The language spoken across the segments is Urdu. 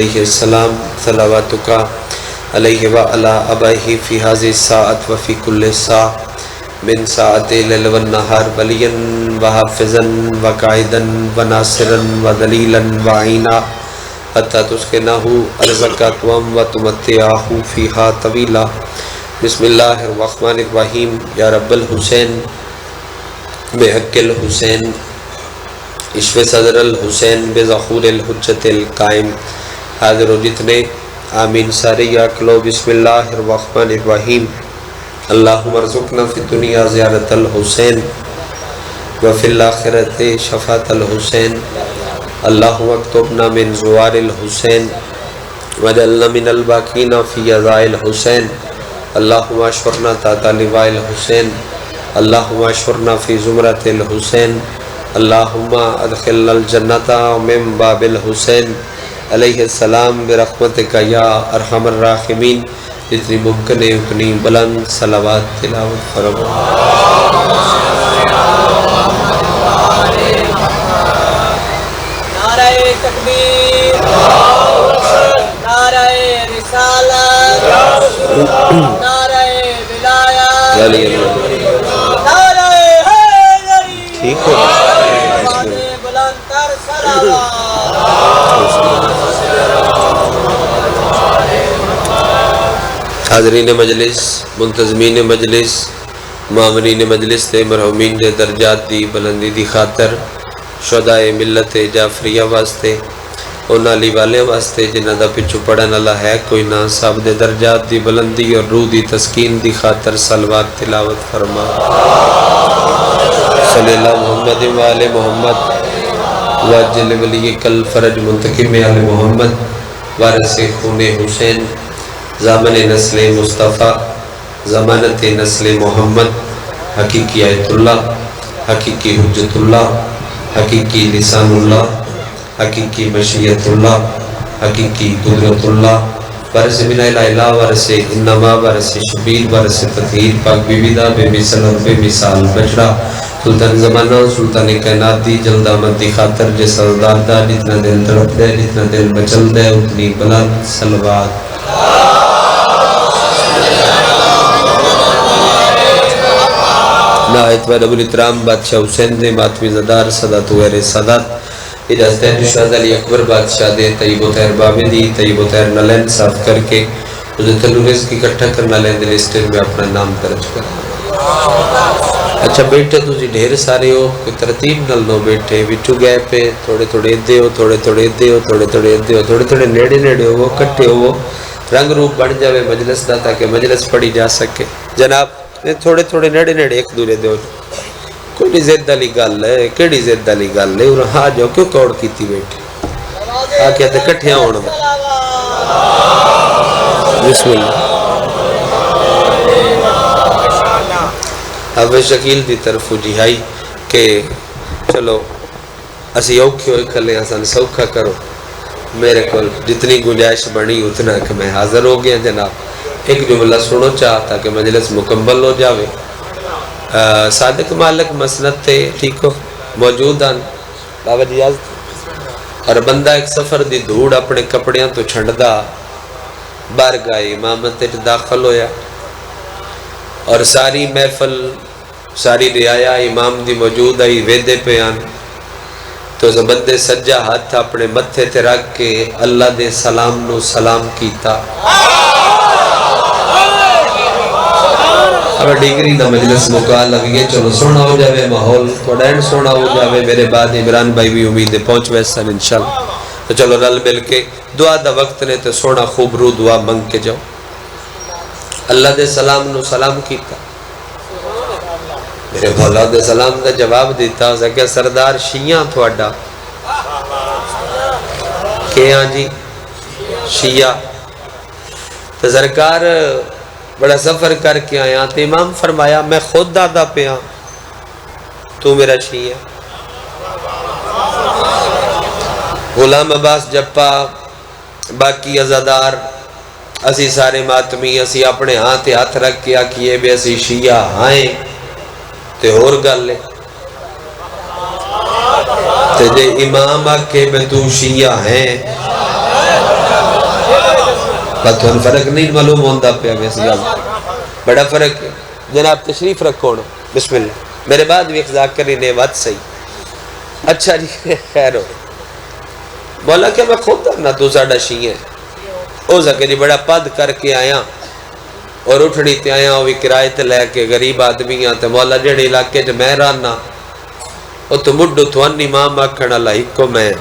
علیہ السلام صلواتک علیہ وعلی آبائہ فی ہذہ الساعۃ وفی کل ساعۃ من ساعۃ اللیل والنہار ولیا وحافظا وقائدا وناصرا ودلیلا وعینا حتی تسکنہ ارضک طوعا وتمتعہ فیہا طویلا۔ بسم اللہ الرحمن الرحیم۔ یا رب الحسین بحق الحسین اشف صدر الحسین بظہور الحجت القائم۔ حاضر و جتنے آمین سارے یا کلو بسم اللہ الرحمن الرحیم۔ اللہم ارزقنا فی الدنیا زیارت الحسین وفی الاخرۃ شفاعت الحسین۔ اللہم اکتبنا من زوار الحسین وجعلنا من الباقین فی عزاء الحسین۔ اللہم اشرنا تحت لواء الحسین۔ اللہم اشرنا فی زمرۃ الحسین۔ اللہم ادخلنا الجنۃ من باب الحسین علیہ السلام برحمتک یا ارحم الراحمین۔ جتنی ممکن ہے اتنی بلند صلوات تلاوت فرما۔ نعرہ تکبیر، نعرہ رسالت، نعرہ ولایت، نعرہ حیدری، ٹھیک ہو بلند تر صلوات۔ حاضرین مجلس، منتظمین مجلس، معاونین مجلس تے مرحومین دے درجات دی بلندی دی خاطر شہدائے ملت جعفریہ واسطے اونا علی والے واسطے جنہ دا پچھو پڑھن اللہ ہے کوئی نہ صاحب دے درجات دی بلندی اور روح دی تسکین دی خاطر صلوات تلاوت فرما۔ صلی اللہ محمد وآل محمد واجل ولی کل فرج منتقم آل محمد وارث خون حسین زامن نسل مصطفیٰ ضمانت نسل محمد حقیقی آیت اللہ حقیقی حجت اللہ حقیقی لسان اللہ حقیقی مشیت اللہ حقیقی قدرت اللہ وارث بن الہ وارث انما وارث شبیر وارث تطہیر پاک بی بی دا بے مثل اور بے مثال بچڑا سلطان زمانہ سلطان کائنات دی جلد آمد دی خاطر جس سردار دا جتنا دل تڑپ دے جتنا دل بچل دے اتنی بلند صلوات۔ نہایت و ابو الاحترام بادشاہ حسین دے ماتمی زدار صدات ویر سادات اجازت ہے جو شہد علی اکبر بادشاہ دے طیب و طہر بابی دی طیب و طہر نلین صاف کر کے اسے تلوریز کی کٹھا کرنا لین دے لسٹر میں اپنا نام درج کر۔ اچھا بیٹھے تجھے ڈھیر سارے ہو کوئی ترتیب نل نو بیٹھے بٹھو گئے پہ تھوڑے تھوڑے ادھے ہو تھوڑے تھوڑے ادھے ہو تھوڑے تھوڑے ادھے ہو تھوڑے تھوڑے نیڑے نیڑے ہو کٹھے ہو رنگ روپ بن جاوے مجلس دا تاکہ مجلس پڑھی جا سکے۔ جناب تھوڑے تھوڑے نیڑے نیڑے ایک دورے دے ہو کوئی زد علی گل ہے کیڑی زد علی گل ہے اور ہاں جو کیوں کوڑ کیتی بیٹھے آکیا تے کٹھیاں ہونا بسم اللہ۔ اب شکیل دی طرف جہائی کہ چلو اسی اوکھے ہوئے کھلے آسان سوکھا کرو میرے کو جتنی گنجائش بڑی اتنا کہ میں حاضر ہو گیا جناب ایک جملہ سنو چاہتا کہ مجلس مکمل ہو جاوے۔ صادق مالک مسند تھے ٹھیک ہو موجود ہیں بابا جی آج اور بندہ ایک سفر دی دھوڑ اپنے کپڑیاں تو چھنڈدا بارگاہ امامت داخل ہویا اور ساری محفل ساری رعایا امام دی موجود آئی ویدے پہ آن تو بندے سجا ہاتھ اپنے متھے تے رکھ کے اللہ دے سلام نو سلام کیتا۔ اب ڈیگری دا مجلس مکا لگئے چلو سونا ہو جاوے ماحول تھوڑا اینڈ سونا ہو جاوے میرے بعد عمران بھائی بھی امید پہنچ ویسن انشاءاللہ تو چلو رل مل کے دعا دا وقت نے تے سونا خوب رو دعا منگ کے جاؤ۔ اللہ دے سلام نو سلام کیتا میرے بھولا دے سلام دا جواب دیتا کہ سردار شیعہ تھوڑا کہ ہاں جی شیعہ تو سرکار بڑا سفر کر کے آیا تو امام فرمایا میں خود دادا پہ ہاں تو میرا شیعہ۔ غلام عباس جپا باقی عزادار اسی سارے ماتمی اسی اپنے ہاتھ ہاتھ رکھ کے آکیے بے اسی شیعہ آئیں تے اور گل لے تے جے امام آکے میں تو شیعہ ہیں بات تھوڑا فرق نہیں معلوم ہوندہ پہ اس گل بڑا فرق ہے جناب تشریف رکھو نا بسم اللہ میرے بعد بھی ایک ذاکری نے بات صحیح اچھا جی خیر ہو مولا کہ میں خود نہ تو ساڑا شیئے او سکے جی بڑا پد کر کے آیا اور اٹھڑی تے آیا وہ کرائے تے لے کے غریب آدمی آتے مولا جڑے علاقے جو میں رانا وہ تو مڈو تو انی ماں مکھنا لائک کو میں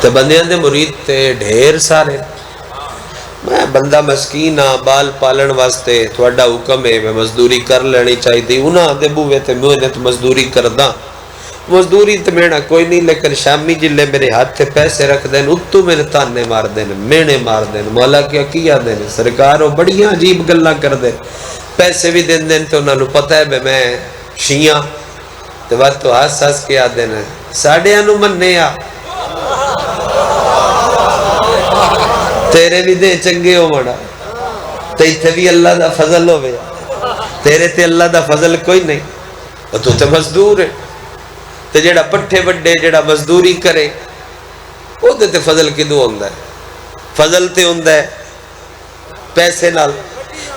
تے بندیاں دے مرید تے ڈھیر سارے میں بندہ مسکین ہاں بال پالن واسطے تھوڑا حکم ہے میں مزدوری کر لینی چاہی دی انہاں دے بوے تے محنت مزدوری کرداں مزدوری تے میڑا کوئی نہیں لیکن شامی جلے میرے ہاتھ تے پیسے رکھ دین اتو میرے تانے مار دین مینے مار دین مولا کیا دین سرکار وہ بڑیاں عجیب گلہ کر دین پیسے بھی دین تو انہاں نو پتہ ہے بے میں شیعہ تے بات تو حساس کیا دین ساڑھے انو مننے آ تیرے بھی دے چنگے ہو مڑا تے بھی اللہ دا فضل ہو بیا تیرے تے اللہ دا فضل کوئی نہیں اور تو تے مزدور ہے تے جڑا پٹھے بڑے جڑا مزدوری کرے وہ تے فضل کدو ہوندہ ہے فضل تے ہوندہ ہے پیسے نال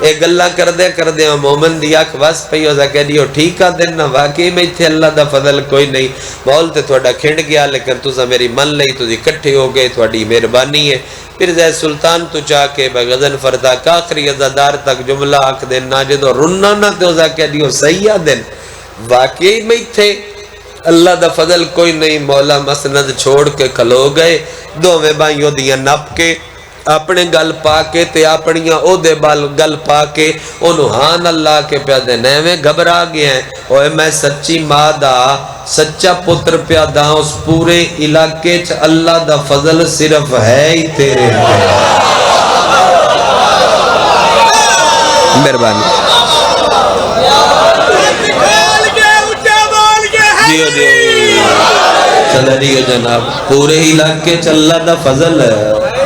ایک گلہ کر دے مومن دیا بس پہی ہو سکے دیو ٹھیک آ دینا واقعی میں تھے اللہ دا فضل کوئی نہیں مول تے تھوڑا کھنڈ گیا لیکن تُسا میری من لئی تو دی کٹھے ہو گئے تھوڑی مہربانی ہے پھر زید سلطان تو چاہ کے بغزن فردا کاخری ازادار تک جملہ آکھ دین ناجدو رننا نہ تے ہو سکے دیو سیاہ دین واقعی میں تھے اللہ دا فضل کوئی نہیں مولا مسند چھوڑ کے کھلو گئے دو میں بائیوں دیا نپ کے اپنے گل پا کے تے اپنیاں او دے بال گل پا کے انہوں ہان اللہ کے پیادے نیویں گھبرا گئے ہیں اوہ میں سچی مادہ سچا پتر پیادہ اس پورے علاقے چھ اللہ دا فضل صرف ہے ہی تیرے مہربانی دیو چلا دیو جناب پورے علاقے چھ اللہ دا فضل ہے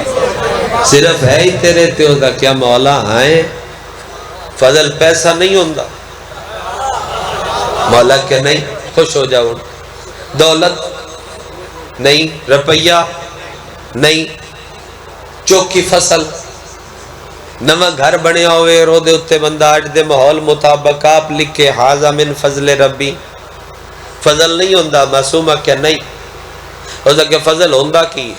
صرف ہے ہی تیرے تے ہوگا کیا مولا آئیں فضل پیسہ نہیں ہوندہ مولا کیا نہیں خوش ہو جاؤ دولت نہیں رپیہ نہیں چوکی فصل نمہ گھر بنے ہوئے رو دے اتے بندہ آج دے محول مطابق آپ لکھے حاضہ من فضل ربی فضل نہیں ہوندہ معصومہ کیا نہیں ہوتا کہ فضل ہوندہ کی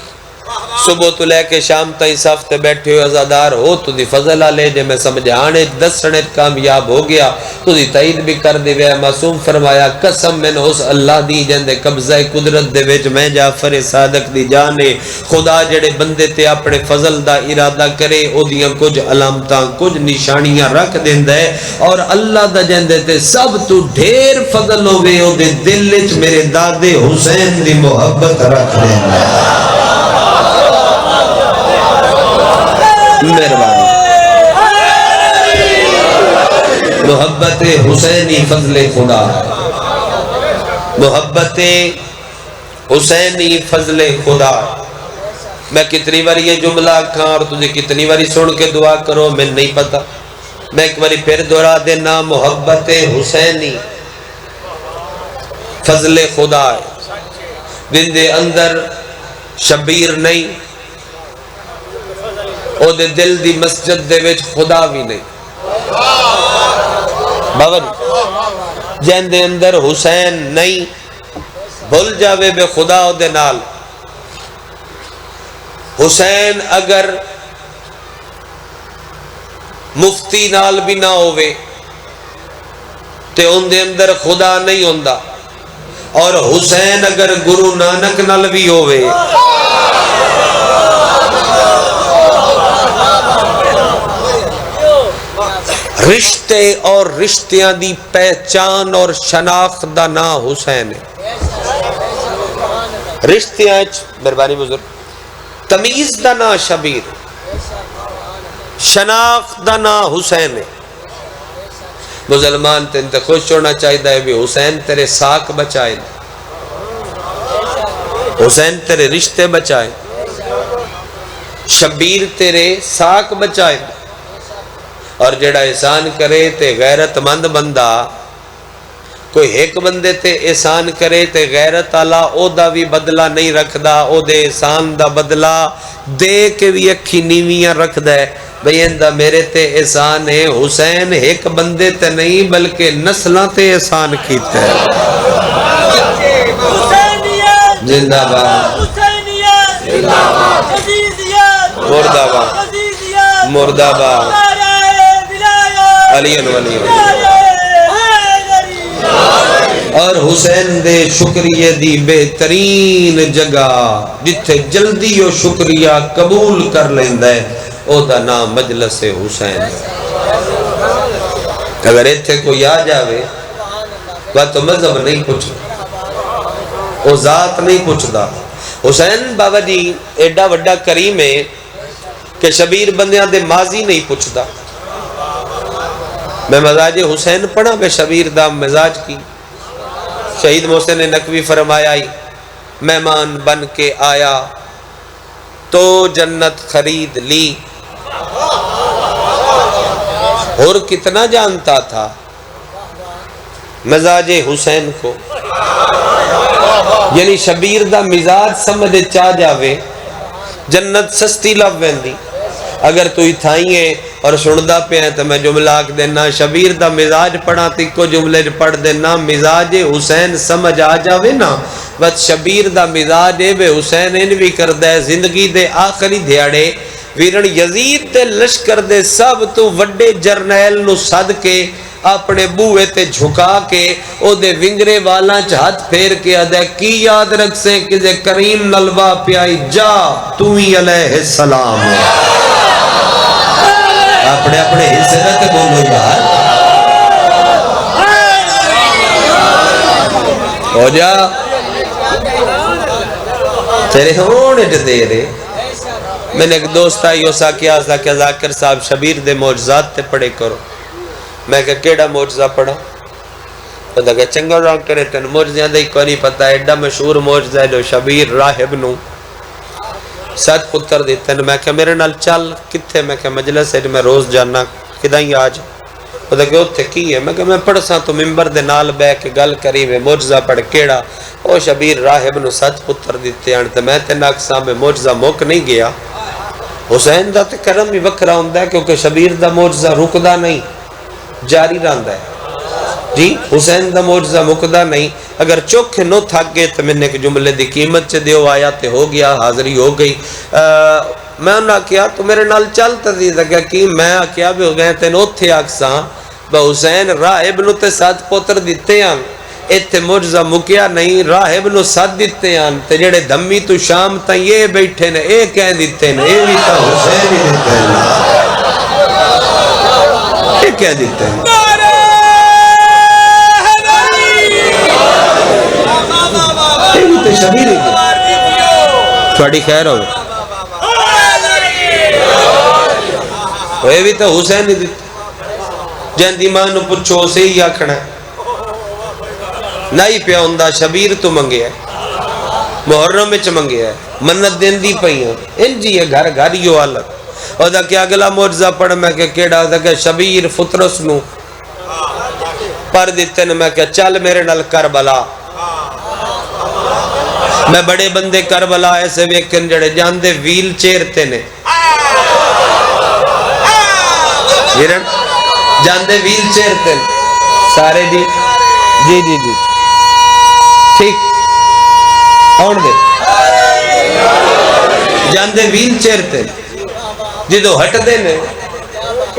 صبح تو لے کے شام تائی صف تے بیٹھے ہوئے ازادار ہو تو دی فضل آلے جے میں سمجھانے 10 سنت کامیاب ہو گیا تو دی تائید بھی کر دے وے معصوم فرمایا قسم میں نے اس اللہ دی جندے قبضہ قدرت دے ویج میں جعفر صادق دی جانے خدا جڑے بندے تے اپنے فضل دا ارادہ کرے او دیاں کچھ علامتاں کچھ نشانیاں رکھ دیندہ ہے اور اللہ دا جندے تے سب تو ڈھیر فضل ہوئے او دے دلچ میرے دادے حسین دی محبت رکھ دیندہ ہے مہربانی محبت حسینی فضل خدا محبت حسینی فضل خدا میں کتنی بار یہ جملہ کھاں اور تجھے کتنی بار سن کے دعا کرو میں نہیں پتا میں ایک بار پھر دورا دینا محبت حسینی فضل خدا دن دے اندر شبیر نہیں او دے دل دی مسجد دے وچ خدا بھی نہیں باور جن دے اندر حسین نہیں بھول جاوے بے خدا او دے نال حسین اگر مفتی نال بھی نہ ہوئے تے ان دے اندر خدا نہیں ہوندہ اور حسین اگر گرو نانک نال بھی ہوئے رشتے اور رشتیاں دی پہچان اور شناخت دا نا حسین ہے رشتیاں مہربانی بزرگ تمیز دا نا شبیر شناخت دا نا حسین ہے مسلمان تے انتے خوش ہونا چاہیے ہے بھی حسین تیرے ساک بچائے حسین تیرے رشتے بچائے شبیر تیرے ساک بچائے اور جڑا احسان کرے تے غیرت مند بندہ کوئی ایک بندے تے احسان کرے تے غیرت آلا او دا بھی بدلہ نہیں رکھ دا، او دے احسان دا بدلہ دے کے بھی اکھی نیویاں رکھ دے. بھئی اندہ میرے تے احسان ہے. حسین ایک بندے تے نہیں بلکہ نسلہ تے احسان کیتے ہے. حسینیت زندہ باد حسینیت عزیزیت مردہ باد عزیزیت مردہ باد نعرہ ولایت علی ولی. نعرہ حیدری. اور حسین دے شکریہ دی بہترین جگہ جتھے جلدی او شکریہ قبول کر لیندہ ہے او دا نام مجلس حسین. اگر ایتھے کوئی آ جاوے وہ تو مذہب نہیں پوچھتا، او ذات نہیں پوچھتا. حسین بابا جی ایڈا وڈا کریم ہے کہ شبیر بندیاں دے ماضی نہیں پوچھتا. میں مزاج حسین پڑھا کہ شبیر دا مزاج کی. شہید محسن نقوی فرمایا ہی مہمان بن کے آیا تو جنت خرید لی. اور کتنا جانتا تھا مزاج حسین کو. یعنی شبیر دا مزاج سمجھے چاہ جاوے جنت سستی لب ویندی. اگر تو تھائی ہے اور سندا پہ ہیں تو میں جملہ آکھ دینا شبیر دا مزاج پڑھا تکو جملے پڑھ دینا مزاج حسین سمجھ آ جاوے نا. بس شبیر دا مزاج بے حسین ان بھی کردہ ہے زندگی دے آخری دھیاڑے ویرن یزید دے لشکر دے سب تو وڈے جرنیل نو صد کے اپنے بوئے تے جھکا کے او دے ونگرے والا ہاتھ پھیر کے ادھے کی یاد رکھ سے کہ دے کریم نلوا پیائی جا تو ہی علیہ السلام. اپنے اپنے حصے رکھ بولو یار ہو جا تیرے ہونے جو دے رہے. میں نے ایک دوست آئی اسا کیا سا کہ ذاکر صاحب شبیر دے معجزات تے پڑھے کرو. میں کہا کیڑا معجزہ پڑھا؟ وہ کہا چنگا رہا کرے تن معجزہ دے کو نہیں پتا. ایڈا مشہور معجزہ ہے جو شبیر راہب نو 7 پتر دیتے ہیں. میں کہا میرے نال چل کتھے؟ میں کہا مجلس ہے میں روز جانا کدھا ہی آج. وہ کہا اتھے کی ہے؟ میں کہا میں پڑھ سا تو ممبر دے نال بے کے گل کری میں معجزہ پڑھ کیڑا. او شبیر راہب نو 7 پتر دیتے ہیں. تو میں تے ناکساں میں معجزہ موک نہیں گیا. حسین دا تے کرم بھی وکھرا ہوندا ہے کیونکہ شبیر دا معجزہ رکدا نہیں جاری رہندا ہے. جی حسین دا معجزہ مکدا نہیں. اگر چوکھے نو تھک گئے تو میں نے ایک جملے دی قیمت چے دیو آیا تے ہو گیا حاضری ہو گئی. میں انہاں کیا تو میرے نال چل تزید اگا کی میں کیا بھی ہو گئے تین اتھے آکساں با حسین راہب نو تے 7 پتر دیتے ہیں ایتھے معجزہ مکیا نہیں. راہب نو 7 دیتے ہیں تے جڑے دھمی تو شام تا یہ بیٹھے نے اے کہہ دیتے ہیں اے بھی تا حسین ہی دیتے ہیں اے کہہ دیتے ہیں. شبیر ہی تھوڑی خیر ہوئے وہ بھی تو حسین ہی دیتے. جن دی ماں نو پچھو سے ہی آکھنا ہے نہیں پیا ہوندہ شبیر تو منگے ہے محرم وچ منگے ہے منت دین دی پئیاں انجی ہے گھر گھریو حالت. اور دا کیا اگلا معجزہ پڑھ میں کہ کیڑا دا کہ شبیر فطرس نو پر دیتے نے. میں کہ چل میرے نال کربلا. میں بڑے بندے کربلا ایسے ویکن جڑے جاندے ویل چیئر تے نے جاندے ویل چیئر تے سارے جی جی جی جی ٹھیک آن دے جاندے ویل چیئر تے جدو ہٹ دے نے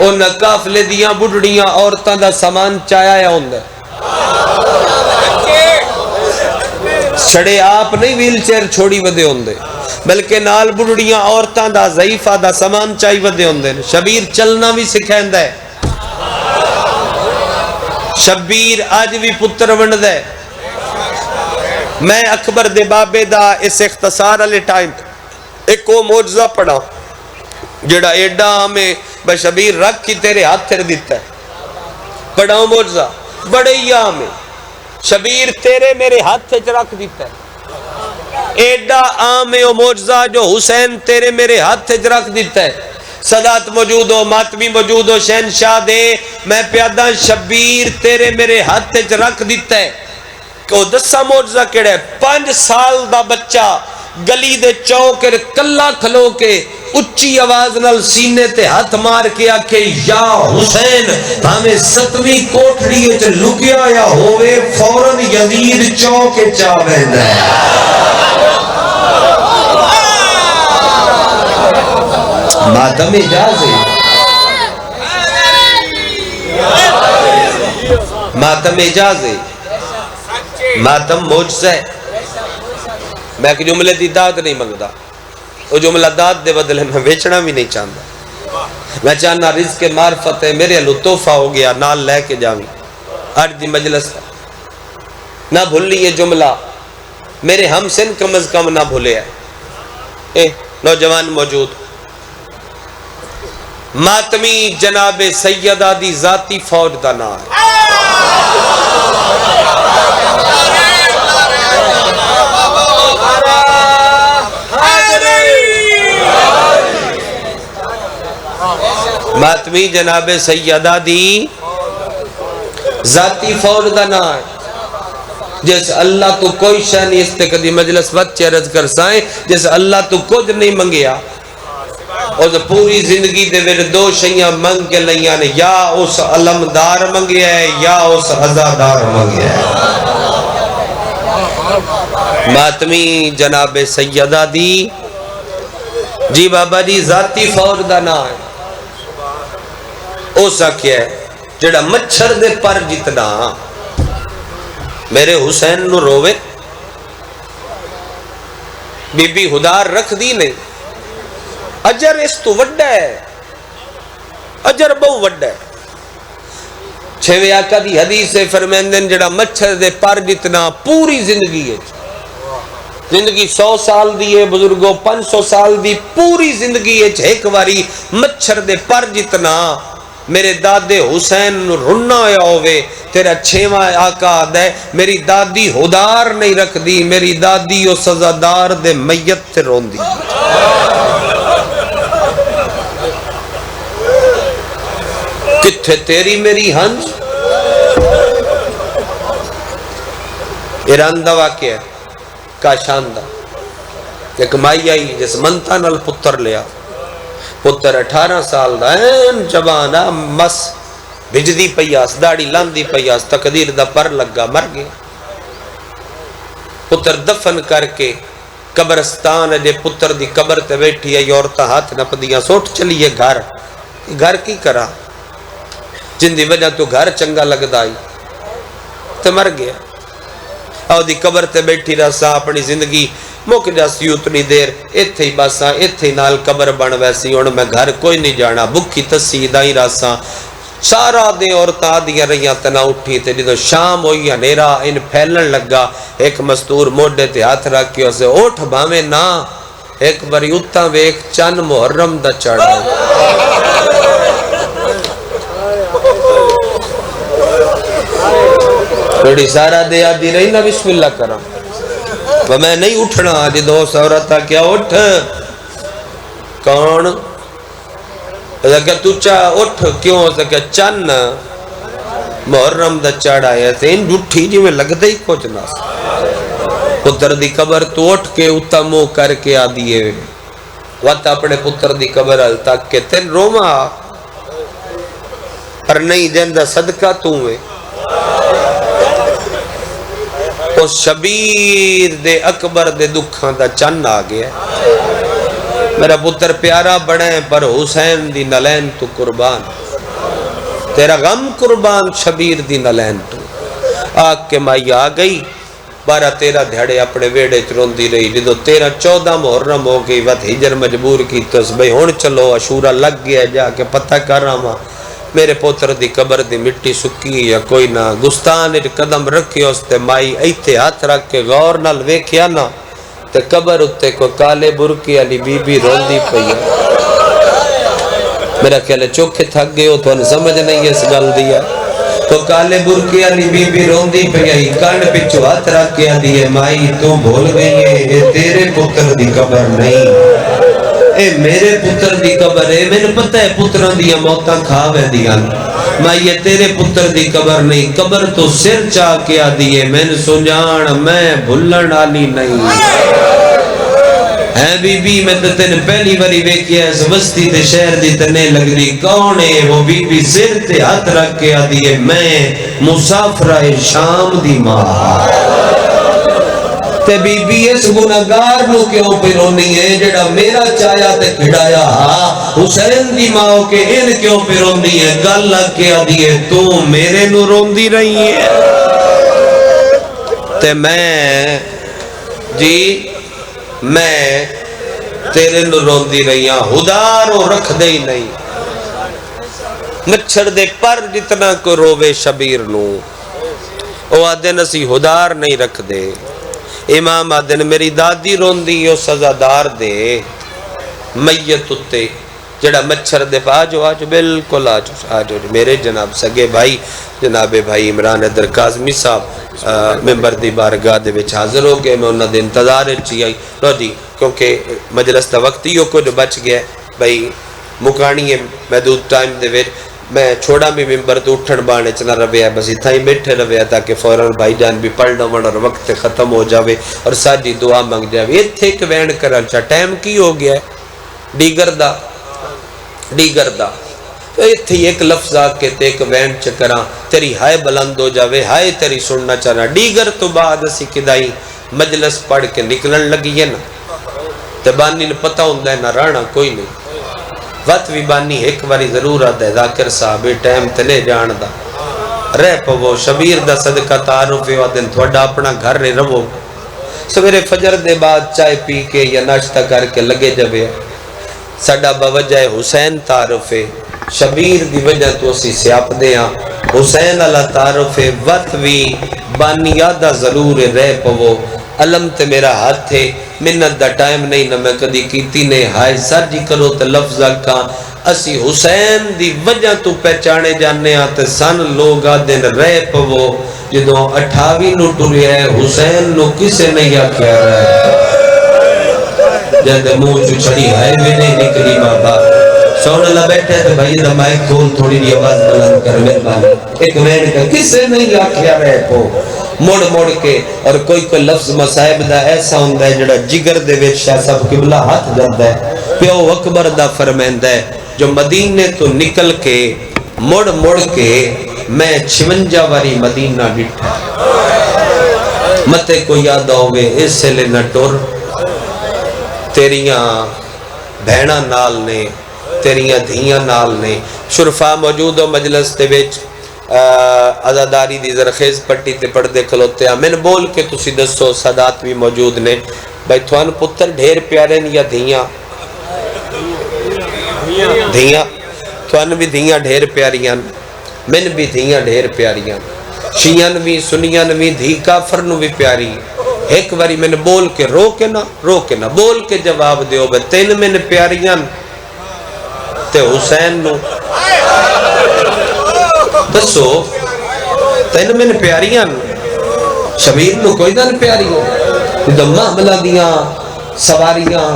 ان کافلے دیاں بڑھڑیاں عورتاں دا سامان چایا ہے ہوندے سڑے آپ نہیں ویل چیئر چھوڑی ودے ہوندے بلکہ نال بڑھڑیاں عورتاں دا ضعیفہ دا سامان چاہی ودے ہوندے. شبیر چلنا بھی سکھائندہ ہے. شبیر آج بھی پتر ونڈ دے. میں اکبر دے بابے دا اس اختصار علی ٹائم ایک وہ معجزہ پڑھا جڑا ایڈا ہمیں بشبیر رکھ کی تیرے ہاتھ تیر دیتا ہے. پڑھا معجزہ بڑے ہی ہمیں شبیر تیرے میرے ہاتھ سے رکھ دیتا ہے. ایڈا عام ہے وہ معجزہ جو حسین تیرے میرے ہاتھ سے رکھ دیتا ہے. سادات موجود ہو، ماتمی موجود ہو، شہنشاہ دے میں پیادہ شبیر تیرے میرے ہاتھ وچ رکھ دیتا ہے کہ دسا معجزہ کیڑا ہے 5 سال دا بچہ گلی دے چوک کلا کھلو کے اچھی آواز نال سینے تے ہاتھ مار کے آکھے یا حسین ہمیں 7ویں کوٹھڑی وچ لکیا یا ہوئے فوراً یزید چوک چا ویندا ہے۔ ماتم اجاز ہے، ماتم اجاز ہے، ماتم معجزہ ہے۔ میں ایک جملے دی داد نہیں منگدا، وہ جملہ داد دے بدلے میں بیچنا بھی نہیں چاہتا، میں چاہنا رزق معرفت ہے میرے لو تحفہ ہو گیا نال لے کے جاویں آج دی مجلس نہ بھولی یہ جملہ میرے ہم سن کم از کم نہ بھولے ہے۔ نوجوان موجود ماتمی جناب سیدہ دی ذاتی فوج دا نام ہے، ماتمی جناب سیدہ دی ذاتی فوج دا نام ہے، جیسے اللہ تو کوئی شہ نہیں اس تے کدی مجلس بچے عرض کر سائیں جیسے اللہ تو کچھ نہیں منگیا اور پوری زندگی دے میرے 2 شیاں منگ کے لیاں نے، یا اس علمدار منگیا ہے یا اس عزادار منگیا ہے۔ ماتمی جناب سیدہ دی جی بابا جی ذاتی فوج دا نام ہے، او ساکھیا ہے جڑا مچھر دے پر جتنا میرے حسین نو روے بی بی ہدار رکھ دی نہیں، اجر اس تو وڈا ہے، اجر بہو وڈا ہے۔ 6ویں آقا دی حدیث سے فرمیندن جڑا مچھر دے پر جتنا پوری زندگی ہے، زندگی 100 سال دی ہے بزرگوں 500 سال دی، پوری زندگی ہے ایک واری مچھر دے پر جتنا میرے دادے حسین نو رنا ہویا ہوئے تیرا 6واں آقا دے میری دادی ہدار نہیں رکھ دی، میری دادی او سزادار دے میت تے رون دی۔ کتھے تیری میری ہنج ایران دا واقعہ ہے کاشاندہ ایک مائی آئی جس منتا نال پتر لیا، پتر 18 سال دا این جوان مس بھجدی پیاس داڑی لاندی پیاس تقدیر دا پر لگا مر گیا۔ پتر دفن کر کے قبرستان جے پتر دی قبر تے بیٹھی ہے عورتاں ہاتھ نپ دیاں سوٹ چلیے گھر کی کرا جن دی وجہ تو گھر چنگا لگدا آئی تے مر گیا۔ او دی قبر تے بیٹھی رہسا اپنی زندگی مک جاسی اتنی دیر ایتھے ہی باسا ایتھے نال قبر بن ویسی اور میں گھر کوئی نہیں جانا بھوکی تسی دائی راسا سارا دے عورتاں دیاں رہیاں تنا اٹھی تے جدو شام ہوئی ہنیرا ان پھیلن لگا ایک مستور موڈے تے ہاتھ رکھ کے اسے اٹھ بھامے نا ایک باری اتاں ویک چن محرم دا چڑھا تھوڑی سارا دے آدھی رہی نا بسم اللہ کرم وہ میں نہیں اٹھنا جدو سورتا کیا اٹھ کون کہ تو چاہ اٹھ کیوں کہ چن محرم دا چڑھا ہے تین اٹھی جی میں لگ دے ہی کچھ نہ پتر دی قبر تو اٹھ کے اتا مو کر کے آدھیے وقت اپنے پتر دی قبر حل تک کے تین روما پر نہیں جندہ صدقہ تو میں اس شبیر دے اکبر دے دکھاں دا چن آگیا میرا پتر پیارا بڑھیں پر حسین دی نلین تو قربان تیرا غم قربان شبیر دی نلین تو آگ کے مائی آگئی 12-13 دھڑے اپنے ویڑے چرون دی رہی جدو 13-14 محرم ہو گئی وقت ہجر مجبور کی تو اس بھئی ہون چلو اشورہ لگ گیا جا کے پتہ کر رہا ماں میرے پوتر دی قبر دی مٹی سکی یا کوئی نہ گستان ایک قدم رکھے اس تے مائی ایتے ہاتھ رکھ کے غور نال ویکھیا نا تے قبر اتے کو کالے برکی علی بی بی رون دی پئی میرا کہلے چوکھے تھک گئے ہو تو انہیں سمجھ نہیں اس گل دیا تو کالے برکی علی بی بی رون دی پئی کانڈ پچھو ہاتھ رکھ کے دیئے مائی تو بھول گئی ہے یہ تیرے پتر دی قبر نہیں اے میرے پتر دی قبر ہے، میں نے پتہ ہے پتران دیا موتاں کھا وے دیاں، میں یہ تیرے پتر دی قبر نہیں، قبر تو سر چاہ کے آ دیئے، میں نے سنجان میں بھلن آلی نہیں ہے بی بی میں تو تین پہلی باری ویکیا اس بستی تے شہر دی تنے لگ دی کون ہے وہ بی بی سر تے ہاتھ رکھ کے آدھی ہے میں مسافرہ شام دی ماں تے بی بی اس گناہگار نو کیوں پیرونی ہے جڑا میرا چایا تے کھڑایا حسین دی ماں کے ان کیوں پیرونی ہے گل لگ کے آدھی ہے تو میرے نو روندی رہی ہے تے میں جی میں تیرے نو روندی رہی ہاں ہدارو رکھ دے ہی نہیں مچھڑ دے پر جتنا کو روے شبیر نو او آدن اسی ہدار نہیں رکھ دے امام آدن میری دادی روندی او سزادار دے میت اتے جڑا مچھر دے پا آجو بالکل آجو میرے جناب سگے بھائی جناب بھائی عمران حیدر کاظمی صاحب ممبر دی بارگاہ دے وچ حاضر ہو گئے میں انہاں دے انتظار چی آئی لو جی کیونکہ مجلس دا وقت ہی کو جو بچ گیا بھائی مکانی ہے محدود ٹائم دے وچ میں چھوڑا بھی ممبر تو اٹھن بانے چنا رویا بس اتھا ہی بیٹھے رویا تاکہ فوراً بھائی جان بھی پڑھنا اور وقت ختم ہو جاوے اور ساجی دعا مانگ جاوے یہ تھے کہ وین کرن چاہ ٹائم کی ہو گیا ہے ڈیگر دا اتھی ایک لفظ آکے تے ایک وین چکراں تیری ہائے بلند ہو جاوے ہائے تیری سننا چاہنا ڈیگر تو بعد اسی کدائی مجلس پڑھ کے نکلن لگی ہے نا تے بانی نے پتہ ہوندہ ہے نہ رانا کوئی نہیں وقت بھی بانی ایک باری ضرور آدھا ہے ذاکر صاحب ٹائم تلے جان دا رہ پو شبیر دا صدقہ تعارف ہے دن تھوڑا اپنا گھر رہ رو سویرے فجر دے بعد چائے پی کے یا ناشتہ کر کے لگے جبے ساڑا بوجہ حسین تعارف ہے شبیر دی وجہ تو اسی سیاپ دے ہاں حسین اللہ تعارف ہے وقت بھی بانی یادہ ضرور رہ پو علم تے میرا ہاتھ ہے منت دا ٹائم نہیں نہ میں کدی کیتی نے ہائے سر جی کرو تے لفظ کا اسی حسین دی وجہ تو پہچانے جانے آتے سن لوگ آدھن رہ پو جدوں 28 نو ٹوری ہے حسین نو کسے نہیں آکھیا رہے جد منہ چو چھڑی ہے بھی نہیں نکلی بابا سوڑ اللہ بیٹھے تو بھائی دا مائک کھول تھوڑی دی آواز بلند کر مہربانی ایک وین کا کسے نہیں آکھیا رہے پو موڑ کے اور کوئی لفظ مصائب دا ایسا ہوندہ ہے جڑا جگر دے ویچ شاہ صاحب قبلہ ہاتھ جاندہ ہے پیو اکبر دا فرمیندہ ہے جو مدینے تو نکل کے موڑ کے میں 56 واری مدینہ ڈٹھا متے کو یاد ہوئے اس سے لینا ٹور تیریاں بھیڑا نال نے تیریاں دھیاں نال نے شرفا موجود ہو مجلس دے ویچ عزاداری دی زرخیز پٹی تے پڑھ دے کھلوتے ہیں میں نے بول کے تسی دسو صدات بھی موجود نے بھائی توان پتر ڈھیر پیارے یا دھیاں توان بھی دھیاں ڈھیر پیاریاں من بھی دھیاں ڈھیر پیاریاں شیعن بھی سنیان بھی دھی کافر نو بھی پیاری ایک باری میں نے بول کے رو کے نا بول کے جواب دیو بے تین میں نے پیاریاں تے حسین نو دسو تین میں نے پیاریاں شبیر نو کوئی دن پیاریاں جدو معاملہ دیاں سواریاں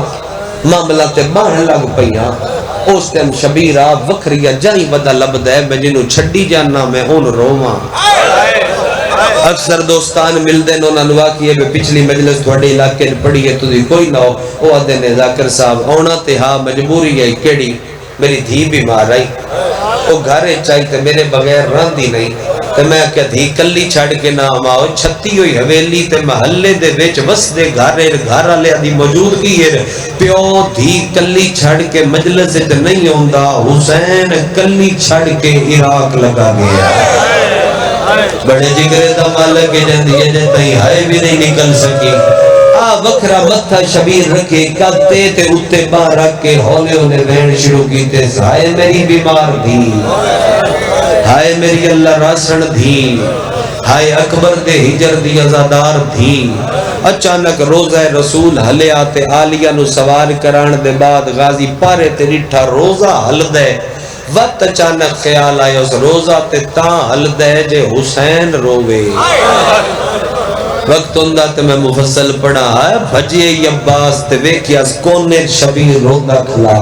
معاملہ تے باہر لگ پئیاں اس ٹائم شبیر آپ وکھریا جائی ودا لب دے میں جنہوں چھڑی جاننا میں ہون روماں اکثر دوستان مل دے نونا نوا کیے بے پچھلی مجلس تھوڑے علاقے نے پڑھی ہے تو دی کوئی نہ ہو وہ آدھے نے ذاکر صاحب اونا تے ہاں مجبوری ہے کیڑی میری دھی بھی مار آئی وہ گھرے چاہیے میرے بغیر راندی نہیں تے میں کیا دھی کلی چھڑ کے نام آؤ چھتی ہوئی حویلی تے محلے دے ویچ وس دے گھارا لے آدھی موجود کی ہے پیو دھی کلی چھڑ کے مجلس تے نہیں ہوندہ حسین کلی چھڑ کے عراق لگا گیا بڑے جگرے دا مالک جندی ہے جتائی ہائے بھی نہیں نکل سکی وکھرا متھا شبیر رکھے کتے تے اتے باہر رکھ کے ہولے ہونے بہن شروع کی تے ہائے میری بیمار دھی ہائے میری اللہ راسن دھی ہائے اکبر دے ہجر دی ازادار دھی اچانک روزہ رسول ہلے آتے آلیہ نو سوار کران دے بعد غازی پارے تے ریٹھا روزہ ہل دے وقت اچانک خیال آئے اس روزہ تے تاں ہل دے جے حسین روے وقت ہوندا تے میں مفصل پڑھا ہے بھجے عباس تے ویکھیا کونے شبیر روندا کھلا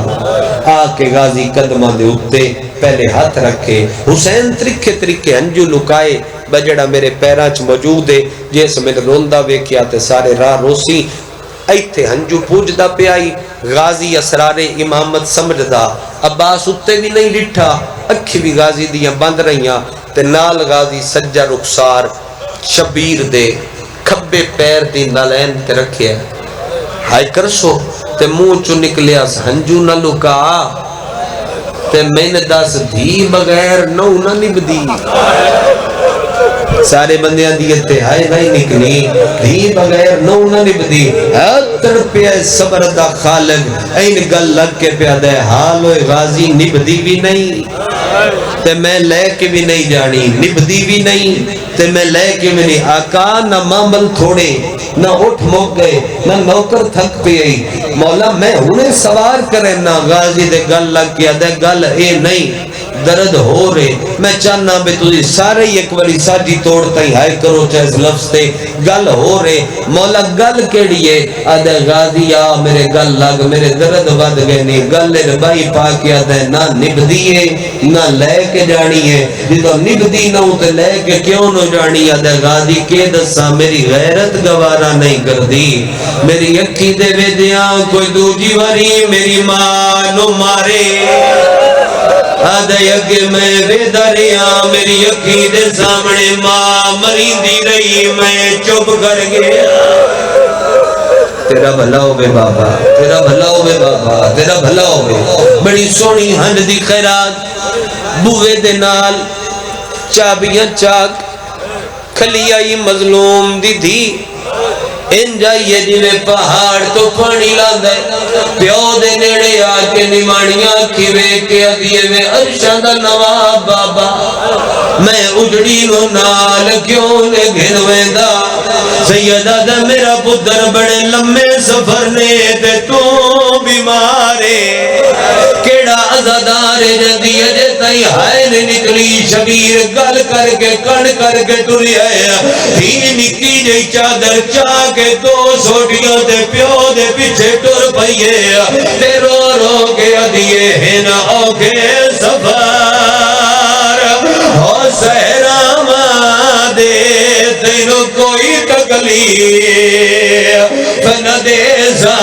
آ کے غازی قدماں دے اوتے پہلے ہاتھ رکھے حسین ترکھے ترکھے ہنجو لکائے بجڑا میرے پیراں چ موجود ہے جس میں روندا ویکھیا تے سارے راہ روسی ایتھے ہنجو پوجدا پہ آئی غازی اسرار امامت سمجھدا عباس اتے بھی نہیں ڈٹھا اکھی بھی غازی دیاں بند رہیاں تے نال غازی سجا رخسار شبیر دے کھبے پیر دی نالین تے رکھیا ہائی کرسو تے منہ چو نکلیا ہنجو نہ لکا تے میں نے دس دھی بغیر نو نہ نبدی سارے بندیاں دیتے ہائے نہیں نکلی دھی بغیر نو نہ نبدی تڑپیا صبر دا خالق این گل لگ کے پیادہ حال ہوئے غازی نبدی بھی نہیں تے میں لے کے بھی نہیں جانی نبدی بھی نہیں تے میں لے کے بھی نہیں آقا نہ مامل تھوڑے نہ اٹھ موک گئے نہ نوکر تھک پہ آئی مولا میں انہیں سوار کرے نہ غازی دے گل لگ گیا دے گل اے نہیں درد ہو رہے میں چاہنا بے تجھے سارے ایک وری ساجی توڑتا ہی ہائے کرو چاہے اس لفظ تے گل ہو رہے مولا گل کیڑیے آدھے غازی آ میرے گل لگ میرے درد بد گئے نہیں گل ربائی پاکی آدھے نہ نبدیے نہ لے کے جانی ہے جدو نبدی نہ ہوں تے لے کے کیوں نہ جانی آدھے غازی کے دسا میری غیرت گوارا نہیں کر دی میری اکھی دے ویدیاں کوئی دوجی وری میری ماں نو مارے آدھے اگے میں بے دریاں میری اکھی دے سامنے ماں مرین دی رہی میں چپ کر گیا تیرا بھلا ہوئے بابا تیرا بھلا ہوئے بابا تیرا بھلا ہوئے بڑی سونی ہنڈ دی خیرات بوے دے نال چابیاں چاک کھلیائی مظلوم دی تھی ان جائیے جنہیں پہاڑ تو پانی لاندے پیو دے نیڑے آکے نمانیاں کھوے کے ادیے میں عرشان دا نواب بابا میں اجڑی نو نال کیوں نے گھنوے دا سیدہ دا میرا پتر بڑے لمبے سفر نے تے تو بیمارے کیڑا عزادار جدی اجے تائی ہائے نے نکلی شبیر گل کر کے کڑ کر کے ٹری آیا ہی نکی جئی چادر چاہ کے دو سوٹیاں دے پیو دے پیچھے ٹر پئیے تے رو رو کے ادیے ہیں اوکے سفر ہو سہرام دے تینو کوئی تکلیف نہ دے سا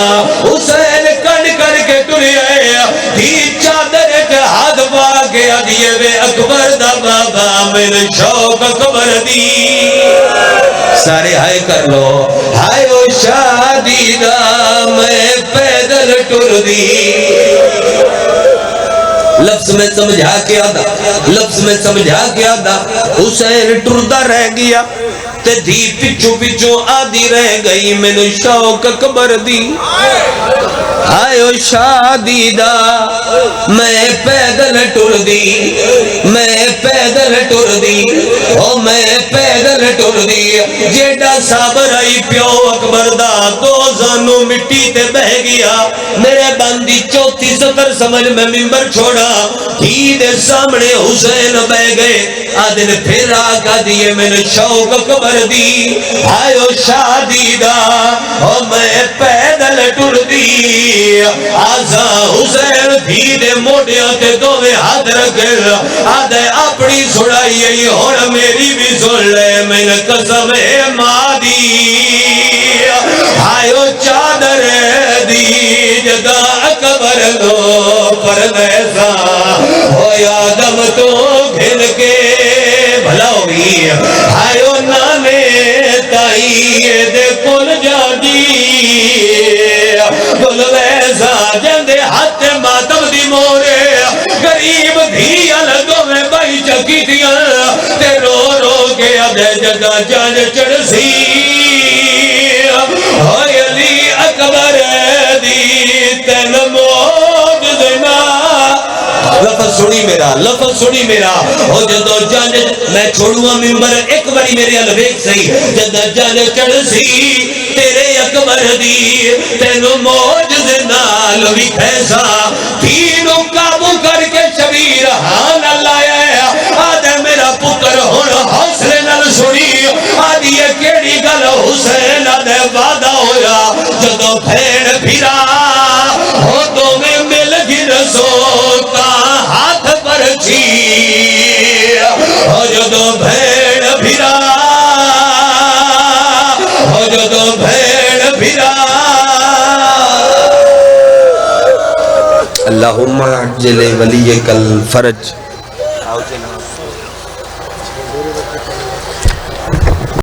حسین کڑ کر کے ٹری آیا ہی چادر کے ہاتھ پا کے ادیے وے اکبر دا بابا میرے شوق اکبر دی سارے ہائے کر لو ہائے او شادی دا میں پیدل ٹر دی لفظ میں سمجھا کے آدھا لفظ میں سمجھا کے آدھا حسین ٹردہ رہ گیا تے دھی پچھو پچھو آدھی رہ گئی میں نے شوق اکبر دی ہائے او شادی دا میں پیدل ٹر دی میں پیدل ٹر دی او میں پیدل ٹر دی جیڑا صابر آئی پیو اکبر دا دو زانو مٹی تے بہ گیا میرے بندی چوتھی سطر سمجھ میں ممبر چھوڑا ہی دے سامنے حسین بہ گئے آدھن پھر آگا دیئے میں نے شوق اکبر دی ہائے او شادی دا او میں پیدل ٹر دی آزا حسین بھی دے موڑیاں تے دوے ہاتھ رکھے آدھے اپنی سڑائی ای اور میری بھی سن لے میں نے قسم ماں دی ہائے او چادر دی جگہ اکبر دو پر نیسا ہو آدم تو گھن کے بھلا ہوئی ہائے او نانے تائی دے کل جا دی گل ویسا جندے ہاتھ ماتم دی مورے غریب دھی الگوں میں بائی چکی دیا تے رو رو کے ادھے جگہ جان چڑھ سی ہوئے علی اکبر دی تین موج دینا لفظ سنی میرا ہو جدو جان میں چھوڑوں ممبر ایک باری میرے الویک سہی جدو جان چڑھ سی تیرے اکبر دی تینو موجز نال بھی کھیسا تینو قابو کر کے شبیر ہاں نہ لایا ہے آدھے میرا پتر ہون حوصلے نال سنی آدھی یہ کیڑی گل حسین دے وعدہ ہویا جدو بھیڑ پھرا ہاتھوں میں مل گر سوتا ہاتھ پر چھی جدو بھیڑ پھرا جدو بھیڑ پھرا اللہم عجل ولیک الفرج